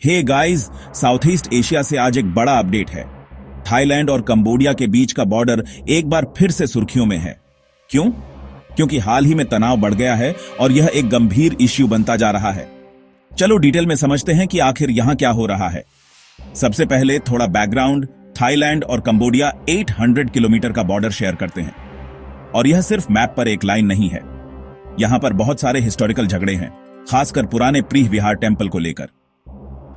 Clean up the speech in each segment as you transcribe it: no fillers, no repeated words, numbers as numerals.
हे guys, south east Asia से आज एक बड़ा अपडेट है। थाईलैंड और कंबोडिया के बीच का बॉर्डर एक बार फिर से सुर्खियों में है। क्यों? क्योंकि हाल ही में तनाव बढ़ गया है और यह एक गंभीर इश्यू बनता जा रहा है। चलो डिटेल में समझते हैं कि आखिर यहां क्या हो रहा है। सबसे पहले थोड़ा बैकग्राउंड। थाईलैंड और कंबोडिया 800 किलोमीटर का बॉर्डर शेयर करते हैं और यह सिर्फ मैप पर एक लाइन नहीं है। यहां पर बहुत सारे हिस्टोरिकल झगड़े हैं, खासकर पुराने प्रीह विहार टेम्पल को लेकर।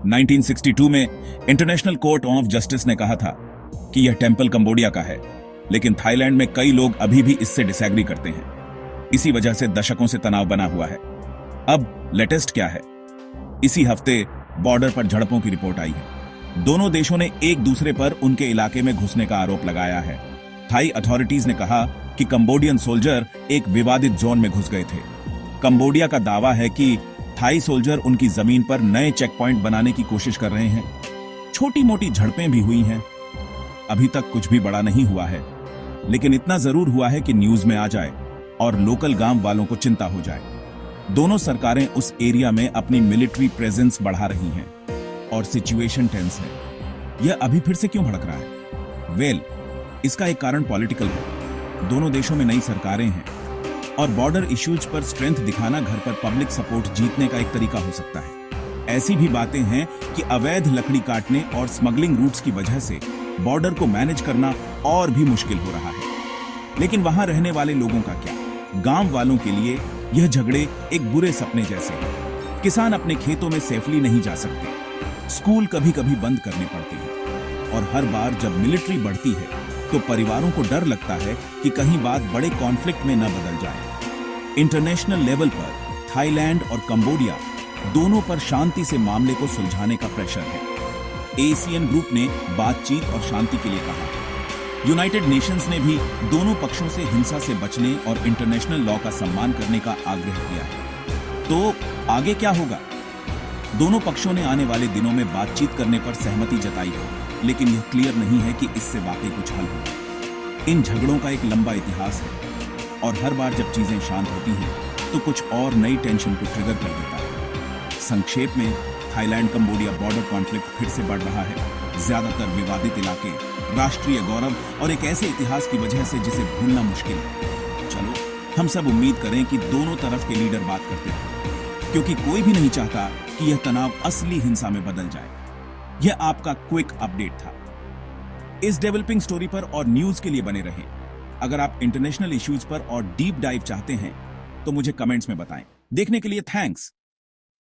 1962 में इंटरनेशनल कोर्ट ऑफ जस्टिस ने कहा था कि यह टेम्पल कंबोडिया का है, लेकिन थाईलैंड में कई लोग अभी भी इससे डिसएग्री करते हैं। इसी वजह से दशकों से तनाव बना हुआ है। अब लेटेस्ट क्या है? इसी हफ्ते बॉर्डर पर झड़पों की रिपोर्ट आई है। दोनों देशों ने एक दूसरे पर उनके इलाके में घुसने का आरोप लगाया है। थाई अथॉरिटीज ने कहा कि कंबोडियन सोल्जर एक विवादित जोन में घुस गए थे। कंबोडिया का दावा है कि थाई सोल्जर उनकी जमीन पर नए चेक पॉइंट बनाने की कोशिश कर रहे हैं। छोटी मोटी झड़पें भी हुई हैं। अभी तक कुछ भी बड़ा नहीं हुआ है, लेकिन इतना जरूर हुआ है कि न्यूज में आ जाए और लोकल गांव वालों को चिंता हो जाए। दोनों सरकारें उस एरिया में अपनी मिलिट्री प्रेजेंस बढ़ा रही हैं और सिचुएशन टेंस है। यह अभी फिर से क्यों भड़क रहा है? इसका एक कारण पॉलिटिकल है। दोनों देशों में नई सरकारें हैं और बॉर्डर इश्यूज पर स्ट्रेंथ दिखाना घर पर पब्लिक सपोर्ट जीतने का एक तरीका हो सकता है। ऐसी भी बातें हैं कि अवैध लकड़ी काटने और स्मगलिंग रूट्स की वजह से बॉर्डर को मैनेज करना और भी मुश्किल हो रहा है। लेकिन वहां रहने वाले लोगों का क्या? गांव वालों के लिए यह झगड़े एक बुरे सपने जैसे हैं। किसान अपने खेतों में सेफली नहीं जा सकते, स्कूल कभी कभी बंद करने पड़ते हैं और हर बार जब मिलिट्री बढ़ती है तो परिवारों को डर लगता है कि कहीं बात बड़े कॉन्फ्लिक्ट में न बदल जाए। इंटरनेशनल लेवल पर थाईलैंड और कंबोडिया दोनों पर शांति से मामले को सुलझाने का प्रेशर है। एशियन ग्रुप ने बातचीत और शांति के लिए कहा है। यूनाइटेड नेशंस ने भी दोनों पक्षों से हिंसा से बचने और इंटरनेशनल लॉ का सम्मान करने का आग्रह किया है। तो आगे क्या होगा? दोनों पक्षों ने आने वाले दिनों में बातचीत करने पर सहमति जताई है, लेकिन यह क्लियर नहीं है कि इससे वाकई कुछ हल होगा। इन झगड़ों का एक लंबा इतिहास है और हर बार जब चीजें शांत होती हैं तो कुछ और नई टेंशन को ट्रिगर कर देता है। संक्षेप में, थाईलैंड कंबोडिया बॉर्डर कॉन्फ्लिक्ट फिर से बढ़ रहा है। ज्यादातर विवादित इलाके, राष्ट्रीय गौरव और एक ऐसे इतिहास की वजह से जिसे भूलना मुश्किल है। चलो हम सब उम्मीद करें कि दोनों तरफ के लीडर बात करते रहें, क्योंकि कोई भी नहीं चाहता कि यह तनाव असली हिंसा में बदल जाए। यह आपका क्विक अपडेट था। इस डेवलपिंग स्टोरी पर और न्यूज के लिए बने रहें। अगर आप इंटरनेशनल इश्यूज पर और डीप डाइव चाहते हैं तो मुझे कमेंट्स में बताएं। देखने के लिए थैंक्स।